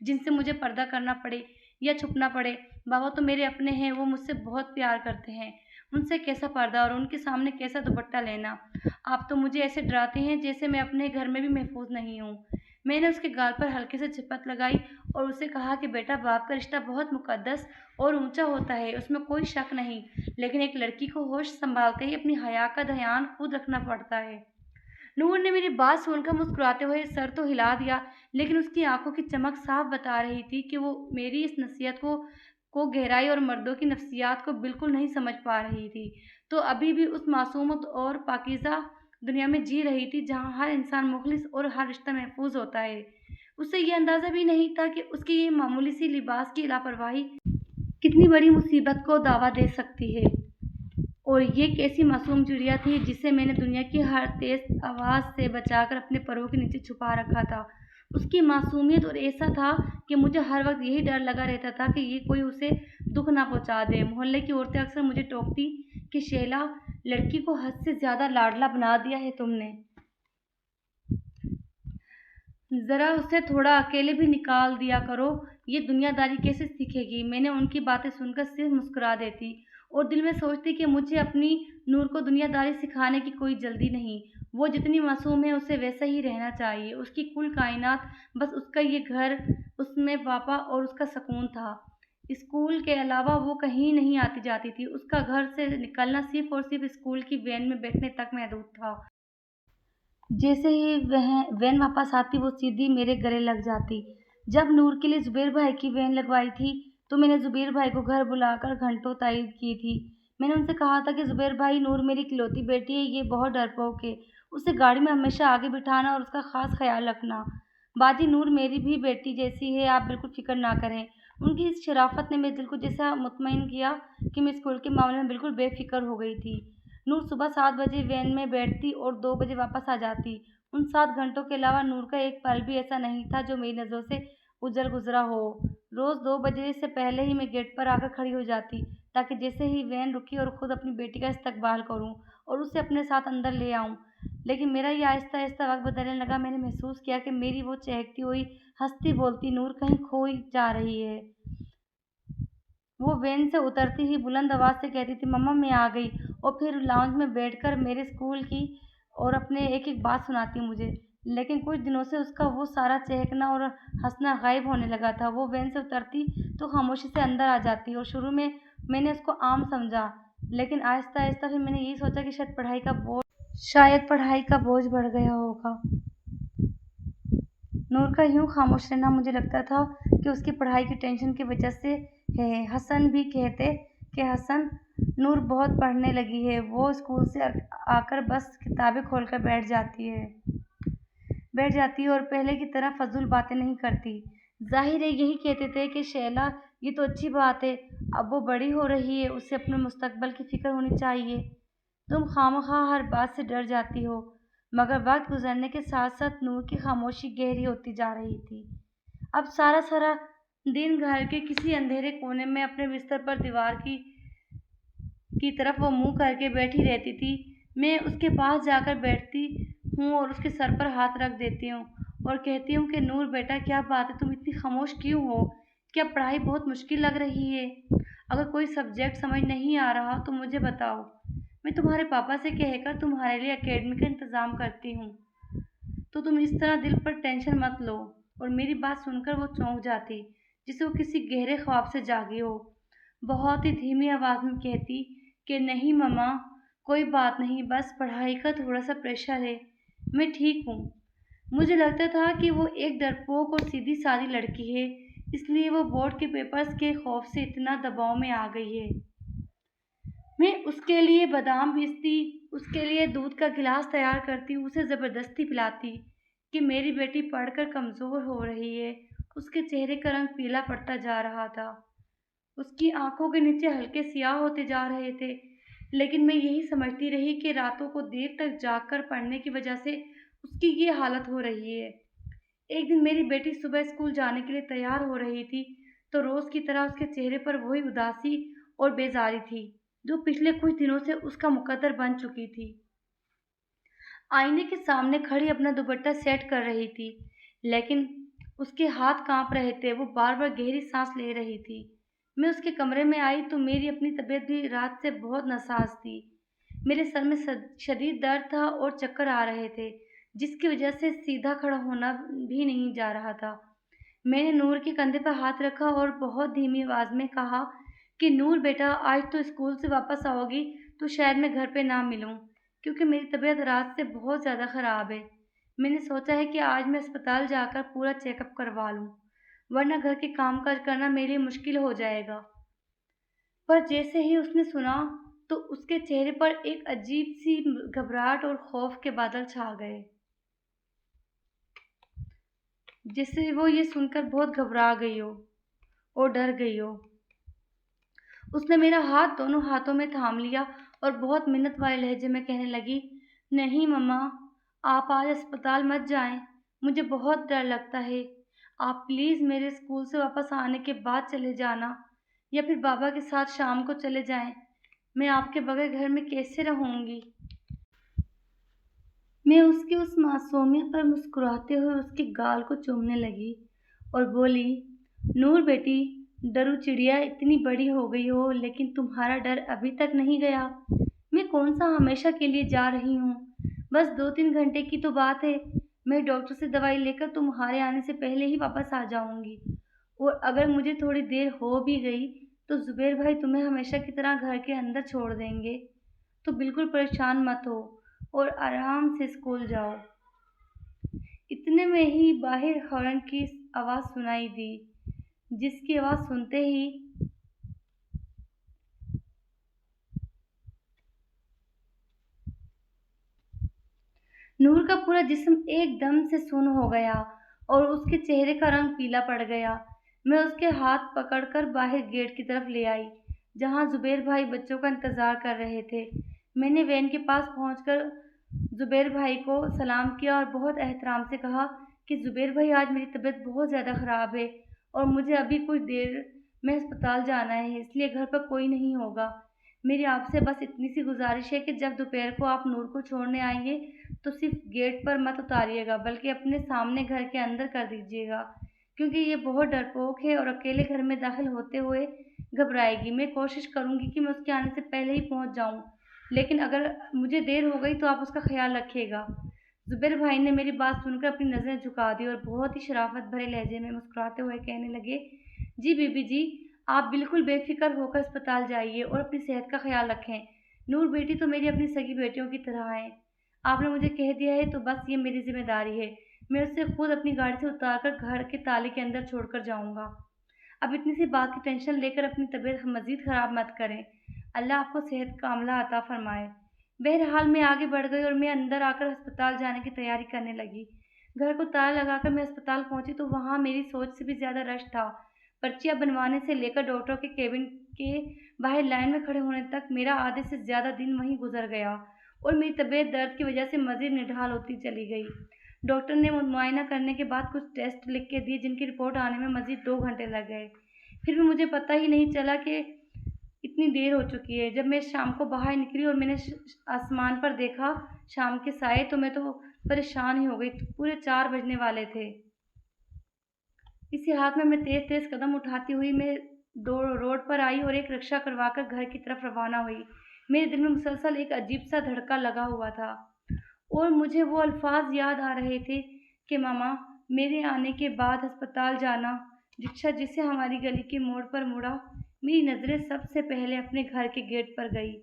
جن سے مجھے پردہ کرنا پڑے یا چھپنا پڑے۔ بابا تو میرے اپنے ہیں، وہ مجھ سے بہت پیار کرتے ہیں، ان سے کیسا پردہ اور ان کے سامنے کیسا دوپٹہ لینا؟ آپ تو مجھے ایسے ڈراتے ہیں جیسے میں اپنے گھر میں بھی محفوظ نہیں ہوں۔ میں نے اس کے گال پر ہلکے سے جھپٹ لگائی اور اسے کہا کہ بیٹا، باپ کا رشتہ بہت مقدس اور اونچا ہوتا ہے، اس میں کوئی شک نہیں، لیکن ایک لڑکی کو ہوش سنبھالتے ہی اپنی حیا کا دھیان خود رکھنا پڑتا ہے۔ نور نے میری بات سن کر مسکراتے ہوئے سر تو ہلا دیا، لیکن اس کی آنکھوں کی چمک صاف بتا رہی تھی کہ وہ میری اس نصیحت کو گہرائی اور مردوں کی نفسیات کو بالکل نہیں سمجھ پا رہی تھی۔ تو ابھی بھی اس معصوم اور پاکیزہ دنیا میں جی رہی تھی جہاں ہر انسان مخلص اور ہر رشتہ محفوظ ہوتا ہے۔ اسے یہ اندازہ بھی نہیں تھا کہ اس کی یہ معمولی سی لباس کی لاپرواہی کتنی بڑی مصیبت کو دعویٰ دے سکتی ہے۔ اور یہ ایک ایسی معصوم چڑیا تھی جسے میں نے دنیا کی ہر تیز آواز سے بچا کر اپنے پروں کے نیچے چھپا رکھا تھا۔ اس کی معصومیت اور ایسا تھا کہ مجھے ہر وقت یہی ڈر لگا رہتا تھا کہ یہ کوئی اسے دکھ نہ پہنچا دے۔ محلے کی عورتیں اکثر مجھے ٹوکتی کہ شیلا، لڑکی کو حد سے زیادہ لاڈلا بنا دیا ہے تم نے، ذرا اسے تھوڑا اکیلے بھی نکال دیا کرو، یہ دنیا داری کیسے سیکھے گی؟ میں نے ان کی باتیں سن کر صرف مسکرا دیتی اور دل میں سوچتی کہ مجھے اپنی نور کو دنیا داری سکھانے کی کوئی جلدی نہیں۔ وہ جتنی معصوم ہے اسے ویسا ہی رہنا چاہیے۔ اس کی کل کائنات بس اس کا یہ گھر، اس میں پاپا اور اس کا سکون تھا۔ اسکول کے علاوہ وہ کہیں نہیں آتی جاتی تھی۔ اس کا گھر سے نکلنا صرف اور صرف اسکول کی وین میں بیٹھنے تک محدود تھا۔ جیسے ہی وین واپس آتی وہ سیدھی میرے گلے لگ جاتی۔ جب نور کے لیے زبیر بھائی کی وین لگوائی تھی تو میں نے زبیر بھائی کو گھر بلا کر گھنٹوں تائید کی تھی۔ میں نے ان سے کہا تھا کہ زبیر بھائی، نور میری اکلوتی بیٹی ہے، یہ بہت ڈرپوک ہے، اسے گاڑی میں ہمیشہ آگے بٹھانا اور اس کا خاص خیال رکھنا۔ باجی، نور میری بھی بیٹی جیسی ہے، آپ بالکل فکر نہ کریں۔ ان کی اس شرافت نے میرے دل کو جیسا مطمئن کیا کہ میں اسکول کے معاملے میں بالکل بے فکر ہو گئی تھی۔ نور صبح 7 بجے وین میں بیٹھتی اور 2 بجے واپس آ جاتی۔ ان 7 گھنٹوں کے علاوہ نور کا ایک پل بھی ایسا نہیں تھا جو میری نظروں سے اجڑ گزرا ہو۔ روز 2 بجے سے پہلے ہی میں گیٹ پر آ کر کھڑی ہو جاتی تاکہ جیسے ہی وین رکی اور خود اپنی بیٹی کا استقبال کروں اور اسے اپنے ساتھ اندر لے آؤں۔ لیکن میرا یہ آہستہ آہستہ وقت بدلنے لگا۔ میں نے محسوس کیا کہ میری وہ چہکتی ہوئی، ہنستی بولتی نور کہیں کھوئی جا رہی ہے۔ وہ وین سے اترتی ہی بلند آواز سے کہتی تھی، مما میں آ گئی، اور پھر لاؤنج میں بیٹھ کر میرے اسکول کی اور اپنے ایک ایک بات سناتی مجھے۔ لیکن کچھ دنوں سے اس کا وہ سارا چہکنا اور ہنسنا غائب ہونے لگا تھا۔ وہ وین سے اترتی تو خاموشی سے اندر آ جاتی اور شروع میں نے اس کو عام سمجھا، لیکن آہستہ آہستہ پھر میں نے یہی سوچا کہ شاید پڑھائی کا بوجھ بڑھ گیا ہوگا۔ نور کا یوں خاموش رہنا مجھے لگتا تھا کہ اس کی پڑھائی کی ٹینشن کی وجہ سے ہے۔ حسن بھی کہتے کہ حسن، نور بہت پڑھنے لگی ہے، وہ اسکول سے آ کر بس کتابیں کھول کر بیٹھ جاتی ہے اور پہلے کی طرح فضول باتیں نہیں کرتی۔ ظاہر ہے یہی کہتے تھے کہ شیلا، یہ تو اچھی بات ہے، اب وہ بڑی ہو رہی ہے، اسے اپنے مستقبل کی فکر ہونی چاہیے، تم خواہ ہر بات سے ڈر جاتی ہو۔ مگر وقت گزرنے کے ساتھ ساتھ نور کی خاموشی گہری ہوتی جا رہی تھی۔ اب سارا دن گھر کے کسی اندھیرے کونے میں اپنے بستر پر دیوار کی طرف وہ منہ کر کے بیٹھی رہتی تھی۔ میں اس کے پاس جا کر بیٹھتی ہوں اور اس کے سر پر ہاتھ رکھ دیتی ہوں اور کہتی ہوں کہ نور بیٹا، کیا بات ہے، تم اتنی خاموش کیوں ہو؟ کیا پڑھائی بہت مشکل لگ رہی ہے؟ اگر کوئی سبجیکٹ سمجھ نہیں آ رہا تو مجھے بتاؤ، میں تمہارے پاپا سے کہہ کر تمہارے لیے اکیڈمی کا انتظام کرتی ہوں۔ تو تم اس طرح دل پر ٹینشن مت لو۔ اور میری بات سن کر وہ چونک جاتی جسے وہ کسی گہرے خواب سے جاگی ہو۔ بہت ہی دھیمی آواز میں کہتی کہ نہیں مما، کوئی بات نہیں، بس پڑھائی کا تھوڑا سا پریشر ہے، میں ٹھیک ہوں۔ مجھے لگتا تھا کہ وہ ایک ڈرپوک اور سیدھی سادی لڑکی ہے، اس لیے وہ بورڈ کے پیپرز کے خوف سے اتنا دباؤ میں آ گئی ہے۔ میں اس کے لیے بادام پیستی، اس کے لیے دودھ کا گلاس تیار کرتی، اسے زبردستی پلاتی کہ میری بیٹی پڑھ کر کمزور ہو رہی ہے۔ اس کے چہرے کا رنگ پیلا پڑتا جا رہا تھا، اس کی آنکھوں کے نیچے ہلکے سیاہ ہوتے جا رہے تھے، لیکن میں یہی سمجھتی رہی کہ راتوں کو دیر تک جاگ کر پڑھنے کی وجہ سے اس کی یہ حالت ہو رہی ہے۔ ایک دن میری بیٹی صبح اسکول جانے کے لیے تیار ہو رہی تھی تو روز کی طرح اس کے چہرے پر وہی اداسی اور بیزاری تھی جو پچھلے کچھ دنوں سے اس کا مقدر بن چکی تھی۔ آئینے کے سامنے کھڑی اپنا دوپٹہ سیٹ کر رہی تھی، لیکن اس کے ہاتھ کانپ رہے تھے، وہ بار بار گہری سانس لے رہی تھی۔ میں اس کے کمرے میں آئی تو میری اپنی طبیعت بھی رات سے بہت ناساز تھی۔ میرے سر میں شدید درد تھا اور چکر آ رہے تھے، جس کی وجہ سے سیدھا کھڑا ہونا بھی نہیں جا رہا تھا۔ میں نے نور کے کندھے پر ہاتھ رکھا اور بہت دھیمی آواز میں کہا کہ نور بیٹا، آج تو اسکول سے واپس آؤ گی تو شاید میں گھر پہ نہ ملوں، کیونکہ میری طبیعت رات سے بہت زیادہ خراب ہے۔ میں نے سوچا ہے کہ آج میں اسپتال جا کر پورا چیک اپ کروا لوں، ورنہ گھر کے کام کاج کرنا میرے لیے مشکل ہو جائے گا۔ پر جیسے ہی اس نے سنا تو اس کے چہرے پر ایک عجیب سی گھبراہٹ اور خوف کے بادل چھا گئے، جیسے وہ یہ سن کر بہت گھبرا گئی ہو اور ڈر گئی ہو۔ اس نے میرا ہاتھ دونوں ہاتھوں میں تھام لیا اور بہت منت والے لہجے میں کہنے لگی، نہیں مما، آپ آج اسپتال مت جائیں، مجھے بہت ڈر لگتا ہے۔ آپ پلیز میرے اسکول سے واپس آنے کے بعد چلے جانا، یا پھر بابا کے ساتھ شام کو چلے جائیں۔ میں آپ کے بغیر گھر میں کیسے رہوں گی؟ میں اس کی اس معصومیت پر مسکراتے ہوئے اس کے گال کو چومنے لگی اور بولی، نور بیٹی، ڈرو چڑیا اتنی بڑی ہو گئی ہو لیکن تمہارا ڈر ابھی تک نہیں گیا۔ میں کون سا ہمیشہ کے لیے جا رہی ہوں، بس 2-3 گھنٹے کی تو بات ہے۔ میں ڈاکٹر سے دوائی لے کر تمہارے آنے سے پہلے ہی واپس آ جاؤں گی، اور اگر مجھے تھوڑی دیر ہو بھی گئی تو زبیر بھائی تمہیں ہمیشہ کی طرح گھر کے اندر چھوڑ دیں گے۔ تو بالکل پریشان مت ہو اور آرام سے اسکول جاؤ۔ اتنے میں ہی باہر ہارن کی آواز سنائی دی، جس کی آواز سنتے ہی نور کا پورا جسم ایک دم سے سن ہو گیا اور اس کے چہرے کا رنگ پیلا پڑ گیا۔ میں اس کے ہاتھ پکڑ کر باہر گیٹ کی طرف لے آئی، جہاں زبیر بھائی بچوں کا انتظار کر رہے تھے۔ میں نے وین کے پاس پہنچ کر زبیر بھائی کو سلام کیا اور بہت احترام سے کہا کہ زبیر بھائی، آج میری طبیعت بہت زیادہ خراب ہے اور مجھے ابھی کچھ دیر میں اسپتال جانا ہے، اس لیے گھر پر کوئی نہیں ہوگا۔ میری آپ سے بس اتنی سی گزارش ہے کہ جب دوپہر کو آپ نور کو چھوڑنے آئیں گے تو صرف گیٹ پر مت اتاریے گا، بلکہ اپنے سامنے گھر کے اندر کر دیجیے گا، کیونکہ یہ بہت ڈرپوک ہے اور اکیلے گھر میں داخل ہوتے ہوئے گھبرائے گی۔ میں کوشش کروں گی کہ میں اس کے آنے سے پہلے ہی پہنچ جاؤں، لیکن اگر مجھے دیر ہو گئی تو آپ اس کا خیال رکھیے گا۔ زبیر بھائی نے میری بات سن کر اپنی نظریں جھکا دی اور بہت ہی شرافت بھرے لہجے میں مسکراتے ہوئے کہنے لگے، جی بی بی جی، آپ بالکل بے فکر ہو کر اسپتال جائیے اور اپنی صحت کا خیال رکھیں۔ نور بیٹی تو میری اپنی سگی بیٹیوں کی طرح ہے۔ آپ نے مجھے کہہ دیا ہے تو بس یہ میری ذمہ داری ہے۔ میں اسے خود اپنی گاڑی سے اتار کر گھر کے تالے کے اندر چھوڑ کر جاؤں گا۔ اب اتنی سی بات کی ٹینشن لے کر اپنی طبیعت مزید خراب مت کریں۔ اللہ آپ کو صحت کاملہ عطا فرمائے۔ بہرحال میں آگے بڑھ گئی اور میں اندر آ کر اسپتال جانے کی تیاری کرنے لگی۔ گھر کو تالا لگا کر میں اسپتال پہنچی تو وہاں میری سوچ سے بھی زیادہ رش تھا۔ پرچیاں بنوانے سے لے کر ڈاکٹر کے کیبن کے باہر لائن میں کھڑے ہونے تک میرا آدھے سے زیادہ دن وہیں گزر گیا اور میری طبیعت درد کی وجہ سے مزید نڈھال ہوتی چلی گئی۔ ڈاکٹر نے معائنہ کرنے کے بعد کچھ ٹیسٹ لکھ کے دیے، جن کی رپورٹ آنے میں مزید 2 گھنٹے لگ گئے۔ پھر بھی مجھے پتہ ہی نہیں چلا کہ اتنی دیر ہو چکی ہے۔ جب میں شام کو باہر نکلی اور میں نے آسمان پر دیکھا شام کے سائے تو میں تو پریشان ہی ہو گئی۔ پورے 4 بجنے والے تھے۔ اسی حالت میں تیز تیز قدم اٹھاتی ہوئی میں روڈ پر آئی اور ایک رکشہ کروا کر گھر کی طرف روانہ ہوئی۔ میرے دل میں مسلسل ایک عجیب سا دھڑکا لگا ہوا تھا اور مجھے وہ الفاظ یاد آ رہے تھے کہ ماما، میرے آنے کے بعد ہسپتال جانا۔ رکشہ جسے ہماری گلی کے موڑ پر مڑا، میری نظریں سب سے پہلے اپنے گھر کے گیٹ پر گئی۔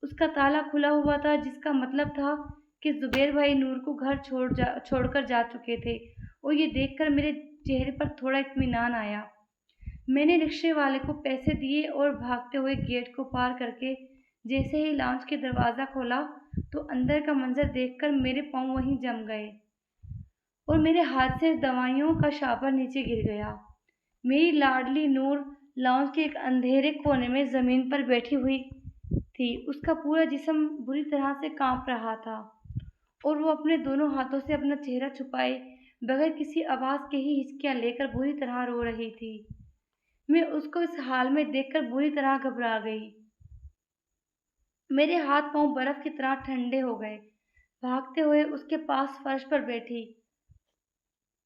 اس کا تالا کھلا ہوا تھا، جس کا مطلب تھا کہ زبیر بھائی نور کو گھر چھوڑ کر جا چکے تھے، اور یہ دیکھ کر میرے چہرے پر تھوڑا اطمینان آیا۔ میں نے رکشے والے کو پیسے دیے اور بھاگتے ہوئے گیٹ کو پار کر کے جیسے ہی لاؤنج کے دروازہ کھولا تو اندر کا منظر دیکھ کر میرے پاؤں وہیں جم گئے اور میرے ہاتھ سے دوائیوں کا شاپر نیچے گر گیا۔ میری لاڈلی نور لاؤنج کے ایک اندھیرے کونے میں زمین پر بیٹھی ہوئی تھی۔ اس کا پورا جسم بری طرح سے کانپ رہا تھا اور وہ اپنے دونوں ہاتھوں سے اپنا چہرہ چھپائے بغیر کسی آواز کے ہی ہچکیاں لے کر بری طرح رو رہی تھی۔ میں اس کو اس حال میں دیکھ کر بری طرح گھبرا گئی۔ میرے ہاتھ پاؤں برف کی طرح ٹھنڈے ہو گئے۔ بھاگتے ہوئے اس کے پاس فرش پر بیٹھی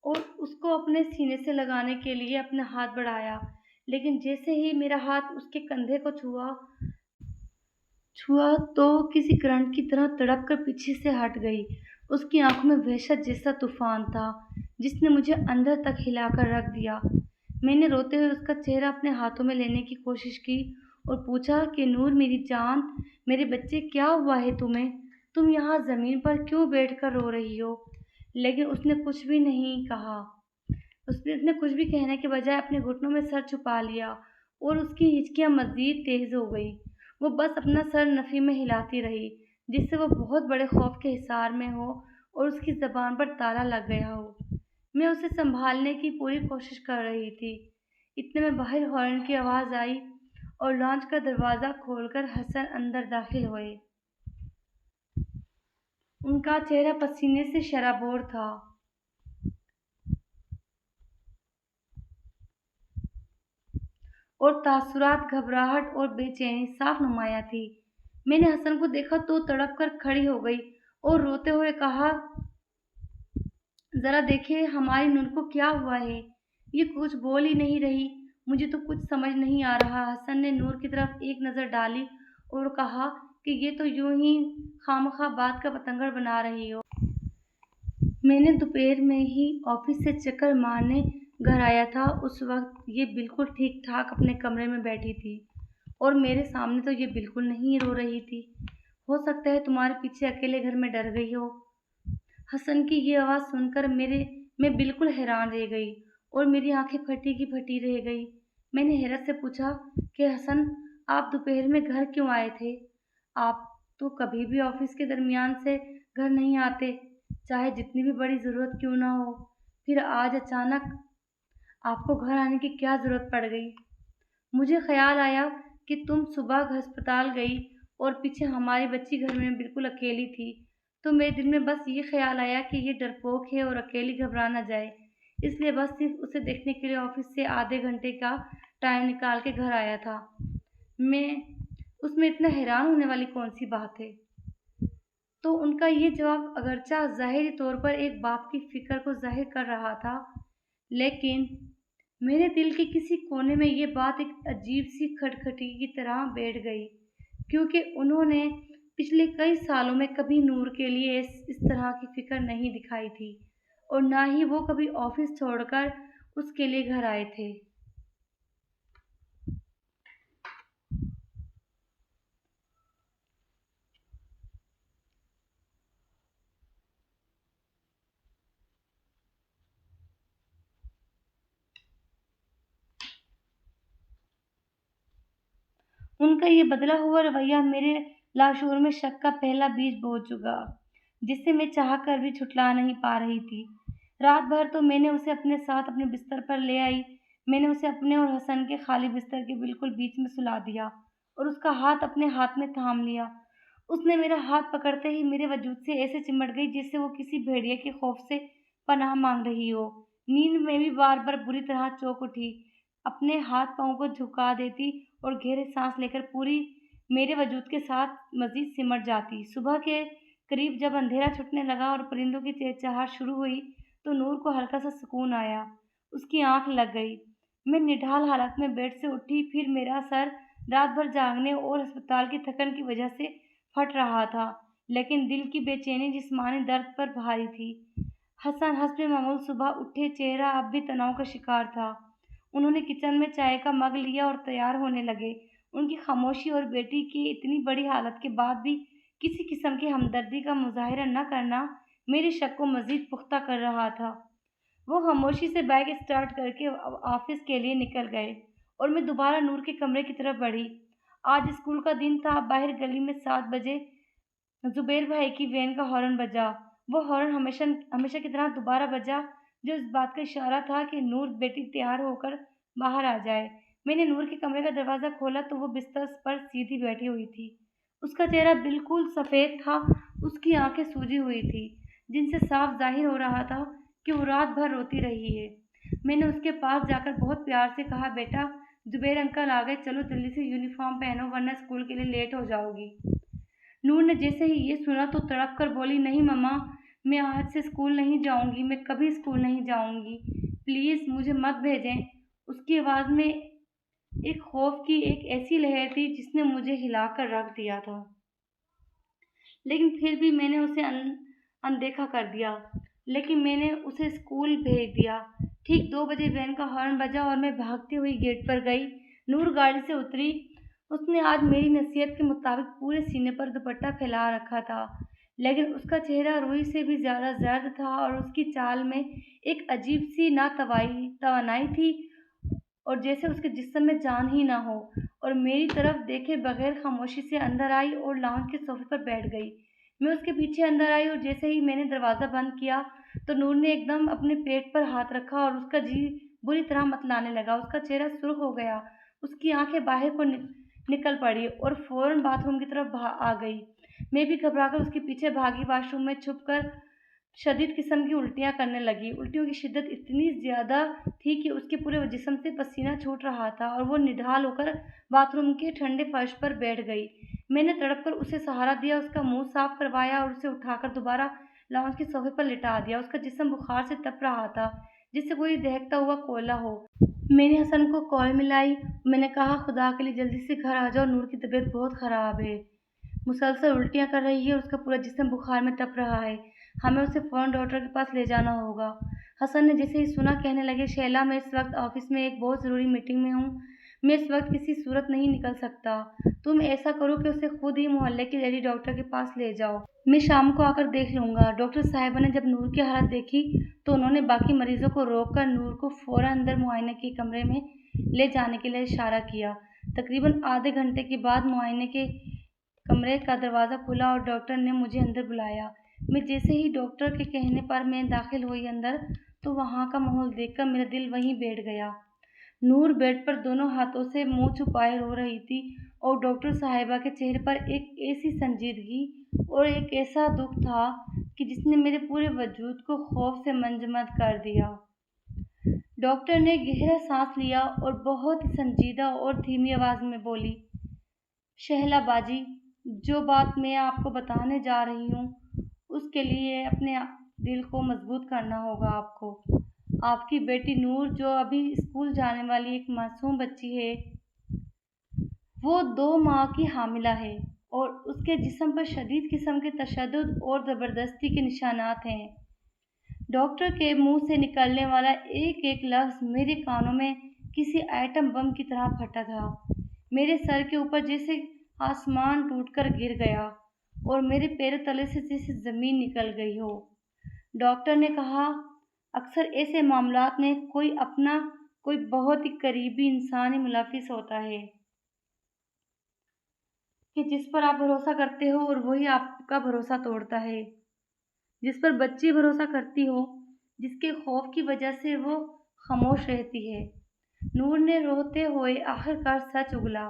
اور اس کو اپنے سینے سے لگانے کے لیے اپنا ہاتھ بڑھایا، لیکن جیسے ہی میرا ہاتھ اس کے کندھے کو چھوا تو کسی کرنٹ کی طرح تڑپ کر پیچھے سے ہٹ گئی۔ اس کی آنکھوں میں وحشت جیسا طوفان تھا جس نے مجھے اندر تک ہلا کر رکھ دیا۔ میں نے روتے ہوئے اس کا چہرہ اپنے ہاتھوں میں لینے کی کوشش کی اور پوچھا کہ نور میری جان، میرے بچے، کیا ہوا ہے تمہیں؟ تم یہاں زمین پر کیوں بیٹھ کر رو رہی ہو؟ لیکن اس نے کچھ بھی نہیں کہا۔ اس نے کچھ بھی کہنے کے بجائے اپنے گھٹنوں میں سر چھپا لیا اور اس کی ہچکیاں مزید تیز ہو گئی۔ وہ بس اپنا سر نفی میں ہلاتی رہی جس سے وہ بہت بڑے خوف کے حصار میں ہو اور اس کی زبان پر تالا لگ گیا ہو۔ میں اسے سنبھالنے کی پوری کوشش کر رہی تھی، اتنے میں باہر ہارن کی آواز آئی اور لانچ کا دروازہ کھول کر حسن اندر داخل ہوئے۔ ان کا چہرہ پسینے سے شرابور تھا اور تاثرات گھبراہٹ اور بے چینی صاف نمایاں تھی۔ میں نے حسن کو دیکھا تو تڑپ کر کھڑی ہو گئی اور روتے ہوئے کہا، ذرا دیکھیں ہماری نور کو کیا ہوا ہے؟ یہ کچھ بول ہی نہیں رہی۔ مجھے تو کچھ سمجھ نہیں آ رہا۔ حسن نے نور کی طرف ایک نظر ڈالی اور کہا کہ یہ تو یوں ہی خواہ بات کا پتنگڑ بنا رہی ہو۔ میں نے دوپہر میں ہی آفس سے چکر مارنے گھر آیا تھا۔ اس وقت یہ بالکل ٹھیک ٹھاک اپنے کمرے میں بیٹھی تھی اور میرے سامنے تو یہ بالکل نہیں رو رہی تھی۔ ہو سکتا ہے تمہارے پیچھے اکیلے گھر میں ڈر گئی ہو۔ حسن کی یہ آواز سن کر میں بالکل حیران رہ گئی اور میری آنکھیں پھٹی کی پھٹی رہ گئی۔ میں نے حیرت سے پوچھا کہ حسن، آپ دوپہر میں گھر کیوں آئے تھے؟ آپ تو کبھی بھی آفس کے درمیان سے گھر نہیں آتے، چاہے جتنی بھی بڑی ضرورت کیوں نہ ہو۔ پھر آج اچانک آپ کو گھر آنے کی کیا ضرورت پڑ گئی؟ مجھے خیال آیا کہ تم صبح ہسپتال گئی اور پیچھے ہماری بچی گھر میں بالکل اکیلی تھی، تو میرے دل میں بس یہ خیال آیا کہ یہ ڈرپوک ہے اور اکیلی گھبرا نہ جائے، اس لیے بس صرف اسے دیکھنے کے لیے آفس سے آدھے گھنٹے کا ٹائم نکال کے گھر آیا تھا۔ اس میں اتنا حیران ہونے والی کون سی بات ہے؟ تو ان کا یہ جواب اگرچہ ظاہری طور پر ایک باپ کی فکر کو ظاہر کر رہا تھا، لیکن میرے دل کے کسی کونے میں یہ بات ایک عجیب سی کھٹکھٹی کی طرح بیٹھ گئی، کیونکہ انہوں نے پچھلے کئی سالوں میں کبھی نور کے لیے اس طرح کی فکر نہیں دکھائی تھی اور نہ ہی وہ کبھی آفس چھوڑ کر اس کے لیے گھر آئے تھے۔ ان کا یہ بدلا ہوا رویہ میرے لاشعور میں شک کا پہلا بیج بو چکا، جسے میں چاہ کر بھی چھٹلا نہیں پا رہی تھی۔ رات بھر تو میں نے اسے اپنے ساتھ اپنے بستر پر لے آئی۔ میں نے اسے اپنے اور حسن کے خالی بستر کے بالکل بیچ میں سلا دیا اور اس کا ہاتھ اپنے ہاتھ میں تھام لیا۔ اس نے میرا ہاتھ پکڑتے ہی میرے وجود سے ایسے چمٹ گئی جیسے وہ کسی بھیڑیے کے خوف سے پناہ مانگ رہی ہو۔ نیند میں بھی بار بار بری طرح چونک اٹھی، اپنے ہاتھ پاؤں کو جھکا دیتی اور گہرے سانس لے کر پوری میرے وجود کے ساتھ مزید سمٹ جاتی۔ صبح کے قریب جب اندھیرا چھٹنے لگا اور پرندوں کی چہچہاہٹ شروع ہوئی تو نور کو ہلکا سا سکون آیا۔ اس کی آنکھ لگ گئی۔ میں نڈھال حالت میں بیڈ سے اٹھی۔ پھر میرا سر رات بھر جاگنے اور ہسپتال کی تھکن کی وجہ سے پھٹ رہا تھا، لیکن دل کی بے چینی جسمانی درد پر بھاری تھی۔ حسن حسب معمول صبح اٹھے، چہرہ اب بھی تناؤ کا شکار تھا۔ انہوں نے کچن میں چائے کا مگ لیا اور تیار ہونے لگے۔ ان کی خاموشی اور بیٹی کی اتنی بڑی حالت کے بعد بھی کسی قسم کی ہمدردی کا مظاہرہ نہ کرنا میرے شک کو مزید پختہ کر رہا تھا۔ وہ خاموشی سے بائک اسٹارٹ کر کے آفس کے لیے نکل گئے اور میں دوبارہ نور کے کمرے کی طرف بڑھی۔ آج اسکول کا دن تھا۔ باہر گلی میں 7 بجے زبیر بھائی کی وین کا ہارن بجا۔ وہ ہارن ہمیشہ کی طرح دوبارہ بجا، جو اس بات کا اشارہ تھا کہ نور بیٹی تیار ہو کر باہر آ جائے۔ میں نے نور کے کمرے کا دروازہ کھولا تو وہ بستر پر سیدھی بیٹھی ہوئی تھی۔ اس کا چہرہ بالکل سفید تھا، اس کی آنکھیں سوجی ہوئی تھی جن سے صاف ظاہر ہو رہا تھا کہ وہ رات بھر روتی رہی ہے۔ میں نے اس کے پاس جا کر بہت پیار سے کہا، بیٹا، زبیر انکل آ گئے، چلو جلدی سے یونیفارم پہنو ورنہ اسکول کے لیے لیٹ ہو جاؤ گی۔ نور نے جیسے ہی یہ سنا تو تڑپ کر بولی، نہیں مما، میں آج سے اسکول نہیں جاؤں گی، میں کبھی اسکول نہیں جاؤں گی، پلیز مجھے مت بھیجیں۔ اس کی آواز میں ایک خوف کی ایک ایسی لہر تھی جس نے مجھے ہلا کر رکھ دیا تھا، لیکن پھر بھی میں نے اسے اندیکھا کر دیا، لیکن میں نے اسے اسکول بھیج دیا۔ ٹھیک 2 بجے وین کا ہارن بجا اور میں بھاگتی ہوئی گیٹ پر گئی۔ نور گاڑی سے اتری۔ اس نے آج میری نصیحت کے مطابق پورے سینے پر دوپٹہ پھیلا رکھا تھا، لیکن اس کا چہرہ روئی سے بھی زیادہ زرد تھا اور اس کی چال میں ایک عجیب سی توانائی تھی، اور جیسے اس کے جسم میں جان ہی نہ ہو، اور میری طرف دیکھے بغیر خاموشی سے اندر آئی اور لاؤنج کے صوفے پر بیٹھ گئی۔ میں اس کے پیچھے اندر آئی اور جیسے ہی میں نے دروازہ بند کیا تو نور نے ایک دم اپنے پیٹ پر ہاتھ رکھا اور اس کا جی بری طرح متلانے لگا۔ اس کا چہرہ سرخ ہو گیا، اس کی آنکھیں باہر کو نکل پڑی اور فوراً باتھ روم کی طرف آ گئی۔ میں بھی گھبرا کر اس کے پیچھے بھاگی، واش روم میں چھپ کر شدید قسم کی الٹیاں کرنے لگی۔ الٹیوں کی شدت اتنی زیادہ تھی کہ اس کے پورے جسم سے پسینہ چھوٹ رہا تھا اور وہ نڈھال ہو کر باتھ روم کے ٹھنڈے فرش پر بیٹھ گئی۔ میں نے تڑپ کر اسے سہارا دیا، اس کا منہ صاف کروایا اور اسے اٹھا کر دوبارہ لاؤنج کے صوفے پر لٹا دیا۔ اس کا جسم بخار سے تپ رہا تھا جیسے کوئی دہکتا ہوا کوئلہ ہو۔ میں نے حسن کو کال ملائی۔ میں نے کہا، خدا کے لیے جلدی سے گھر آ جاؤ، نور کی طبیعت بہت خراب ہے، مسلسل الٹیاں کر رہی ہے، اس کا پورا جسم بخار میں تپ رہا ہے، ہمیں اسے فوراً ڈاکٹر کے پاس لے جانا ہوگا۔ حسن نے جیسے ہی سنا کہنے لگے، شیلا میں اس وقت آفس میں ایک بہت ضروری میٹنگ میں ہوں، میں اس وقت کسی صورت نہیں نکل سکتا، تم ایسا کرو کہ اسے خود ہی محلے کے لیڈی ڈاکٹر کے پاس لے جاؤ، میں شام کو آ کر دیکھ لوں گا۔ ڈاکٹر صاحبہ نے جب نور کی حالت دیکھی تو انہوں نے باقی مریضوں کو روک کر نور کو فوراً اندر معائنے کے کمرے میں لے جانے کے لیے اشارہ کیا۔ تقریباً آدھے گھنٹے کے بعد معائنے کے کمرے کا دروازہ کھلا اور ڈاکٹر نے مجھے اندر بلایا۔ میں جیسے ہی ڈاکٹر کے کہنے پر میں داخل ہوئی اندر تو وہاں کا ماحول دیکھ کر میرا دل وہیں بیٹھ گیا۔ نور بیڈ پر دونوں ہاتھوں سے منہ چھپائے رو رہی تھی اور ڈاکٹر صاحبہ کے چہرے پر ایک ایسی سنجیدگی اور ایک ایسا دکھ تھا کہ جس نے میرے پورے وجود کو خوف سے منجمد کر دیا۔ ڈاکٹر نے گہرا سانس لیا اور بہت ہی سنجیدہ اور دھیمی آواز میں بولی، شہلا باجی، جو بات میں آپ کو بتانے جا رہی ہوں اس کے لیے اپنے دل کو مضبوط کرنا ہوگا آپ کو۔ آپ کی بیٹی نور جو ابھی اسکول جانے والی ایک معصوم بچی ہے، وہ 2 ماہ کی حاملہ ہے اور اس کے جسم پر شدید قسم کے تشدد اور زبردستی کے نشانات ہیں۔ ڈاکٹر کے منہ سے نکلنے والا ایک ایک لفظ میرے کانوں میں کسی ایٹم بم کی طرح پھٹا تھا۔ میرے سر کے اوپر جیسے آسمان ٹوٹ کر گر گیا اور میرے پیروں تلے سے جیسے زمین نکل گئی ہو۔ ڈاکٹر نے کہا، اکثر ایسے معاملات میں کوئی بہت ہی قریبی انسانی ملوث ہوتا ہے کہ جس پر آپ بھروسہ کرتے ہو اور وہی آپ کا بھروسہ توڑتا ہے، جس پر بچی بھروسہ کرتی ہو، جس کے خوف کی وجہ سے وہ خاموش رہتی ہے۔ نور نے روتے ہوئے آخر کار سچ اگلا،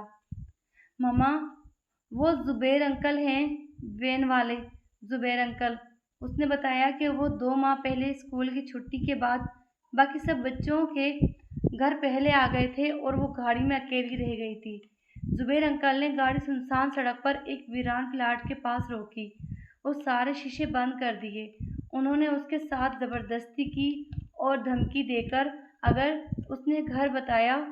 ماما، وہ زبیر انکل ہیں، وین والے زبیر انکل۔ اس نے بتایا کہ وہ 2 ماہ پہلے اسکول کی چھٹی کے بعد باقی سب بچوں کے گھر پہلے آ گئے تھے اور وہ گاڑی میں اکیلی رہ گئی تھی۔ زبیر انکل نے گاڑی سنسان سڑک پر ایک ویران پلاٹ کے پاس روکی اور سارے شیشے بند کر دیے۔ انہوں نے اس کے ساتھ زبردستی کی اور دھمکی دے کر، اگر اس نے گھر بتایا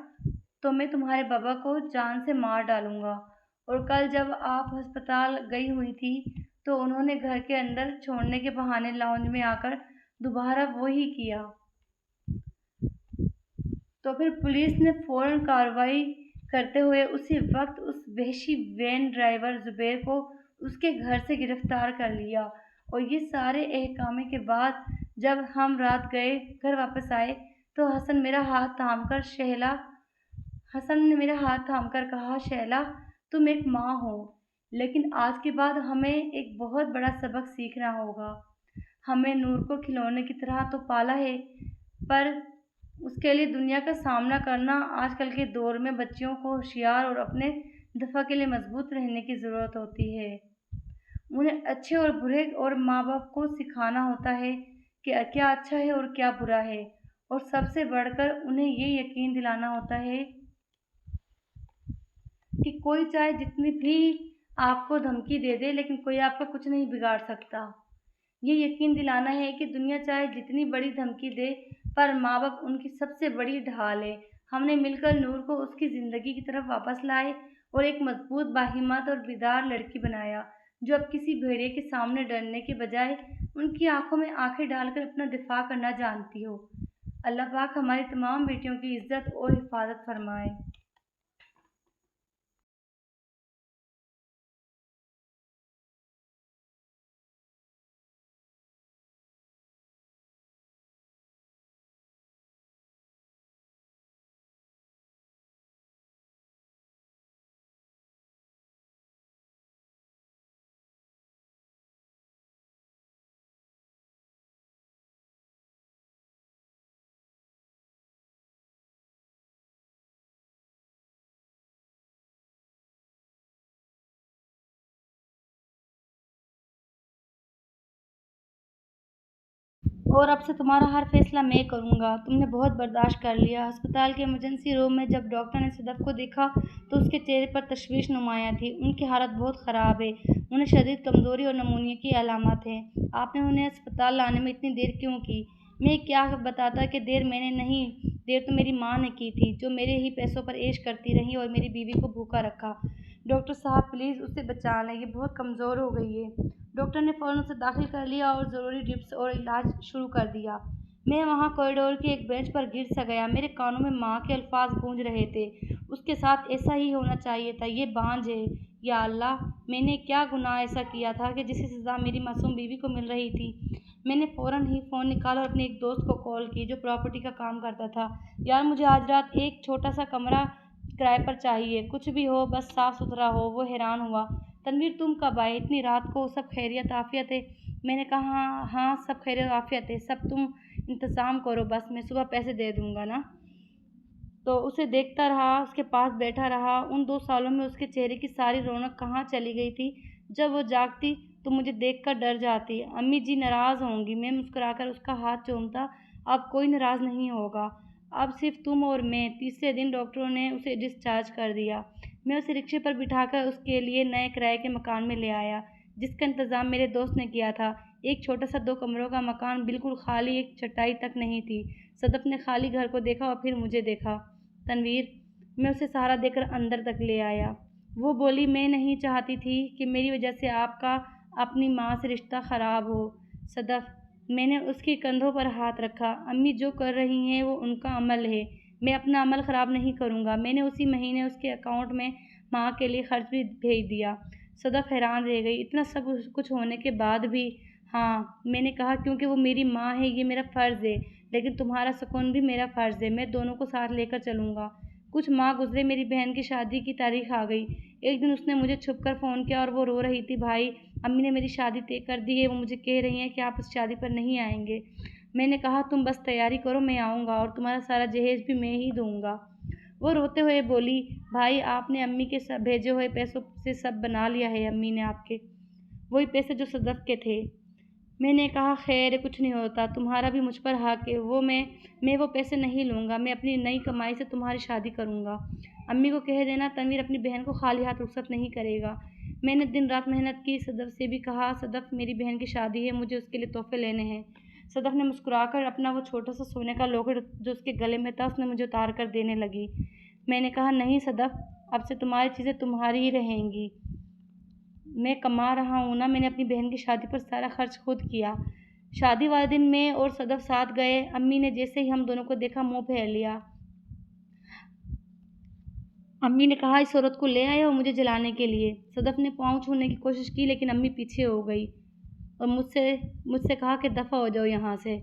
تو میں تمہارے بابا کو جان سے مار ڈالوں گا، اور کل جب آپ ہسپتال گئی ہوئی تھی تو انہوں نے گھر کے اندر چھوڑنے کے بہانے لاؤنج میں آ کر دوبارہ وہی کیا۔ تو پھر پولیس نے فوراً کارروائی کرتے ہوئے اسی وقت اس وحشی وین ڈرائیور زبیر کو اس کے گھر سے گرفتار کر لیا، اور یہ سارے احکامے کے بعد جب ہم رات گئے گھر واپس آئے تو حسن نے میرا ہاتھ تھام کر کہا، شیلا، تم ایک ماں ہو، لیکن آج کے بعد ہمیں ایک بہت بڑا سبق سیکھنا ہوگا۔ ہمیں نور کو کھلونے کی طرح تو پالا ہے، پر اس کے لیے دنیا کا سامنا کرنا آج کل کے دور میں بچیوں کو ہوشیار اور اپنے دفاع کے لیے مضبوط رہنے کی ضرورت ہوتی ہے۔ انہیں اچھے اور برے اور ماں باپ کو سکھانا ہوتا ہے کہ کیا اچھا ہے اور کیا برا ہے، اور سب سے بڑھ کر انہیں یہ یقین دلانا ہوتا ہے کہ کوئی چاہے جتنی بھی آپ کو دھمکی دے دے لیکن کوئی آپ کا کچھ نہیں بگاڑ سکتا۔ یہ یقین دلانا ہے کہ دنیا چاہے جتنی بڑی دھمکی دے پر ماں باپ ان کی سب سے بڑی ڈھال ہے۔ ہم نے مل کر نور کو اس کی زندگی کی طرف واپس لائے اور ایک مضبوط، باہمت اور بیدار لڑکی بنایا جو اب کسی بھیڑیے کے سامنے ڈرنے کے بجائے ان کی آنکھوں میں آنکھیں ڈال کر اپنا دفاع کرنا جانتی ہو۔ اللہ پاک ہماری تمام بیٹیوں کی عزت اور حفاظت فرمائے۔ اور اب سے تمہارا ہر فیصلہ میں کروں گا۔ تم نے بہت برداشت کر لیا۔ ہسپتال کے ایمرجنسی روم میں جب ڈاکٹر نے صدف کو دیکھا تو اس کے چہرے پر تشویش نمایاں تھی۔ ان کی حالت بہت خراب ہے، انہیں شدید کمزوری اور نمونیا کی علامات ہیں۔ آپ نے انہیں ہسپتال لانے میں اتنی دیر کیوں کی؟ میں کیا بتاتا کہ دیر میں نے نہیں، دیر تو میری ماں نے کی تھی جو میرے ہی پیسوں پر عیش کرتی رہی اور میری بیوی کو بھوکا رکھا۔ ڈاکٹر صاحب پلیز اسے بچا لیں، یہ بہت کمزور ہو گئی ہے۔ ڈاکٹر نے فوراً اسے داخل کر لیا اور ضروری ڈرپس اور علاج شروع کر دیا۔ میں وہاں کوریڈور کی ایک بینچ پر گر سا گیا۔ میرے کانوں میں ماں کے الفاظ گونج رہے تھے، اس کے ساتھ ایسا ہی ہونا چاہیے تھا، یہ بانجھ ہے۔ یا اللہ، میں نے کیا گناہ ایسا کیا تھا کہ جس کی سزا میری معصوم بیوی کو مل رہی تھی؟ میں نے فوراً ہی فون نکالا اور اپنے ایک دوست کو کال کی جو پراپرٹی کا کام کرتا تھا۔ یار مجھے آج رات ایک چھوٹا سا کمرہ کرائے پر چاہیے، کچھ بھی ہو بس صاف ستھرا ہو۔ وہ حیران ہوا، تنویر تم کب آئے اتنی رات کو؟ سب خیریت عافیت ہے؟ میں نے کہا ہاں سب خیریت عافیت ہے، سب تم انتظام کرو، بس میں صبح پیسے دے دوں گا نا۔ تو اسے دیکھتا رہا، اس کے پاس بیٹھا رہا۔ ان 2 سالوں میں اس کے چہرے کی ساری رونق کہاں چلی گئی تھی؟ جب وہ جاگتی تو مجھے دیکھ کر ڈر جاتی۔ امی جی ناراض ہوں گی۔ میں مسکرا کر اس کا ہاتھ چومتا۔ اب کوئی ناراض نہیں ہوگا، اب صرف تم اور میں۔ تیسرے دن ڈاکٹروں نے اسے ڈسچارج کر دیا۔ میں اسے رکشے پر بٹھا کر اس کے لیے نئے کرائے کے مکان میں لے آیا جس کا انتظام میرے دوست نے کیا تھا۔ ایک چھوٹا سا 2 کمروں کا مکان، بالکل خالی، ایک چٹائی تک نہیں تھی۔ صدف نے خالی گھر کو دیکھا اور پھر مجھے دیکھا۔ تنویر، میں اسے سہارا دے کر اندر تک لے آیا۔ وہ بولی میں نہیں چاہتی تھی کہ میری وجہ سے آپ کا اپنی ماں سے رشتہ خراب ہو۔ صدف، میں نے اس کے کندھوں پر ہاتھ رکھا۔ امی جو کر رہی ہیں وہ ان کا عمل ہے، میں اپنا عمل خراب نہیں کروں گا۔ میں نے اسی مہینے اس کے اکاؤنٹ میں ماں کے لیے خرچ بھی بھیج دیا۔ صدف حیران رہ گئی، اتنا سب کچھ ہونے کے بعد بھی؟ ہاں، میں نے کہا کیونکہ وہ میری ماں ہے، یہ میرا فرض ہے، لیکن تمہارا سکون بھی میرا فرض ہے، میں دونوں کو ساتھ لے کر چلوں گا۔ کچھ ماہ گزرے، میری بہن کی شادی کی تاریخ آ گئی۔ ایک دن اس نے مجھے چھپ کر فون کیا اور وہ رو رہی تھی، بھائی امی نے میری شادی طے کر دی ہے، وہ مجھے کہہ رہی ہیں کہ آپ اس شادی پر نہیں آئیں گے۔ میں نے کہا تم بس تیاری کرو، میں آؤں گا اور تمہارا سارا جہیز بھی میں ہی دوں گا۔ وہ روتے ہوئے بولی، بھائی آپ نے امی کے بھیجے ہوئے پیسوں سے سب بنا لیا ہے، امی نے آپ کے وہی پیسے جو صدف کے تھے۔ میں نے کہا خیر کچھ نہیں ہوتا، تمہارا بھی مجھ پر حق ہے، میں وہ پیسے نہیں لوں گا، میں اپنی نئی کمائی سے تمہاری شادی کروں گا۔ امی کو کہہ دینا تنویر اپنی بہن کو خالی ہاتھ رخصت نہیں کرے گا۔ میں نے دن رات محنت کی، صدف سے بھی کہا صدف میری بہن کی شادی ہے، مجھے اس کے لیے تحفے لینے ہیں۔ صدف نے مسکرا کر اپنا وہ چھوٹا سا سونے کا لاکٹ جو اس کے گلے میں تھا اس نے مجھے اتار کر دینے لگی۔ میں نے کہا نہیں صدف، اب سے تمہاری چیزیں تمہاری ہی رہیں گی، میں کما رہا ہوں نا۔ میں نے اپنی بہن کی شادی پر سارا خرچ خود کیا۔ شادی والے دن میں اور صدف ساتھ گئے۔ امی نے جیسے ہی ہم دونوں کو دیکھا منہ پھیر لیا۔ امی نے کہا اس عورت کو لے آئے ہو مجھے جلانے کے لیے؟ صدف نے پاؤں چھونے کی کوشش کی لیکن امی پیچھے ہو گئی اور مجھ سے کہا کہ دفع ہو جاؤ یہاں سے۔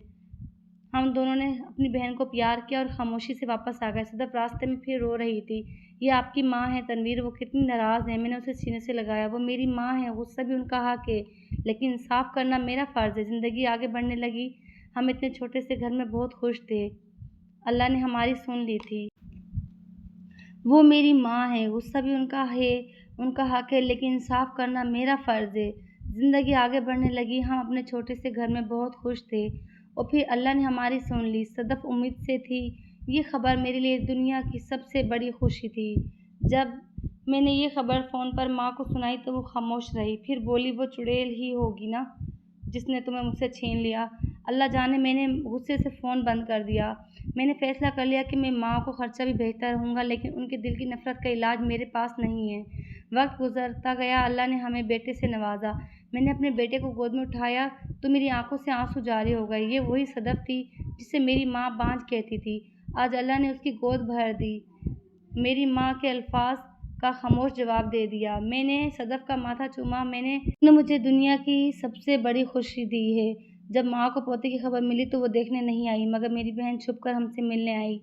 ہم دونوں نے اپنی بہن کو پیار کیا اور خاموشی سے واپس آ گئے۔ صدف راستے میں پھر رو رہی تھی، یہ آپ کی ماں ہے تنویر، وہ کتنی ناراض ہیں۔ میں نے اسے سینے سے لگایا، وہ میری ماں ہے، غصہ بھی ان کا حق ہے، لیکن انصاف کرنا میرا فرض ہے۔ زندگی آگے بڑھنے لگی، ہم اتنے چھوٹے سے گھر میں بہت خوش تھے، اللہ نے ہماری سن لی تھی۔ وہ میری ماں ہے، غصہ بھی ان کا ہے، ان کا حق ہے، لیکن انصاف کرنا میرا فرض ہے۔ زندگی آگے بڑھنے لگی، ہم اپنے چھوٹے سے گھر میں بہت خوش تھے اور پھر اللہ نے ہماری سن لی۔ صدف امید سے تھی، یہ خبر میرے لیے دنیا کی سب سے بڑی خوشی تھی۔ جب میں نے یہ خبر فون پر ماں کو سنائی تو وہ خاموش رہی، پھر بولی وہ چڑیل ہی ہوگی نا، جس نے تمہیں مجھ سے چھین لیا۔ اللہ جانے میں نے غصے سے فون بند کر دیا۔ میں نے فیصلہ کر لیا کہ میں ماں کو خرچہ بھی بھیجتا رہوں گا، لیکن ان کے دل کی نفرت کا علاج میرے پاس نہیں ہے۔ وقت گزرتا گیا، اللہ نے ہمیں بیٹے سے نوازا۔ میں نے اپنے بیٹے کو گود میں اٹھایا تو میری آنکھوں سے آنسو جاری ہو گئے۔ یہ وہی صدف تھی جسے میری ماں بانجھ کہتی تھی۔ آج اللہ نے اس کی گود بھر دی۔ میری ماں کے الفاظ کا خاموش جواب دے دیا۔ میں نے صدف کا ماتھا چوما۔ اس نے مجھے دنیا کی سب سے بڑی خوشی دی ہے۔ جب ماں کو پوتے کی خبر ملی تو وہ دیکھنے نہیں آئی، مگر میری بہن چھپ کر ہم سے ملنے آئی۔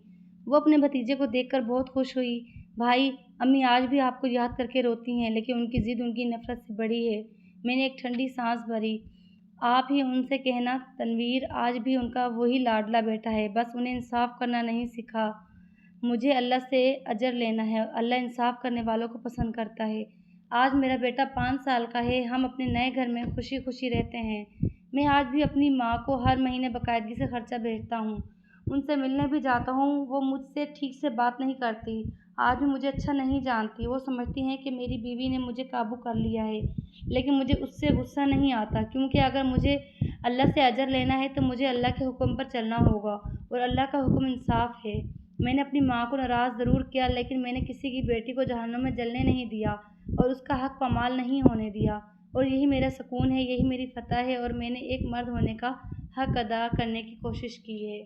وہ اپنے بھتیجے کو دیکھ کر بہت خوش ہوئی۔ بھائی، امی آج بھی آپ کو یاد کر کے روتی ہیں، لیکن ان کی ضد ان کی نفرت سے بڑی ہے۔ میں نے ایک ٹھنڈی سانس بھری۔ آپ ہی ان سے کہنا، تنویر آج بھی ان کا وہی لاڈلا بیٹا ہے، بس انہیں انصاف کرنا نہیں سیکھا۔ مجھے اللہ سے اجر لینا ہے۔ اللہ انصاف کرنے والوں کو پسند کرتا ہے۔ آج میرا بیٹا 5 سال کا ہے۔ ہم اپنے نئے گھر میں خوشی خوشی رہتے ہیں۔ میں آج بھی اپنی ماں کو ہر مہینے باقاعدگی سے خرچہ بھیجتا ہوں۔ ان سے ملنے بھی جاتا ہوں۔ وہ مجھ سے ٹھیک سے بات نہیں کرتی۔ آج بھی مجھے اچھا نہیں جانتی۔ وہ سمجھتی ہیں کہ میری بیوی نے مجھے قابو کر لیا ہے، لیکن مجھے اس سے غصہ نہیں آتا، کیونکہ اگر مجھے اللہ سے اجر لینا ہے تو مجھے اللہ کے حکم پر چلنا ہوگا، اور اللہ کا حکم انصاف ہے۔ میں نے اپنی ماں کو ناراض ضرور کیا، لیکن میں نے کسی کی بیٹی کو جہنم میں جلنے نہیں دیا اور اس کا حق پامال نہیں ہونے دیا، اور یہی میرا سکون ہے، یہی میری فتح ہے، اور میں نے ایک مرد ہونے کا حق ادا کرنے کی کوشش کی ہے۔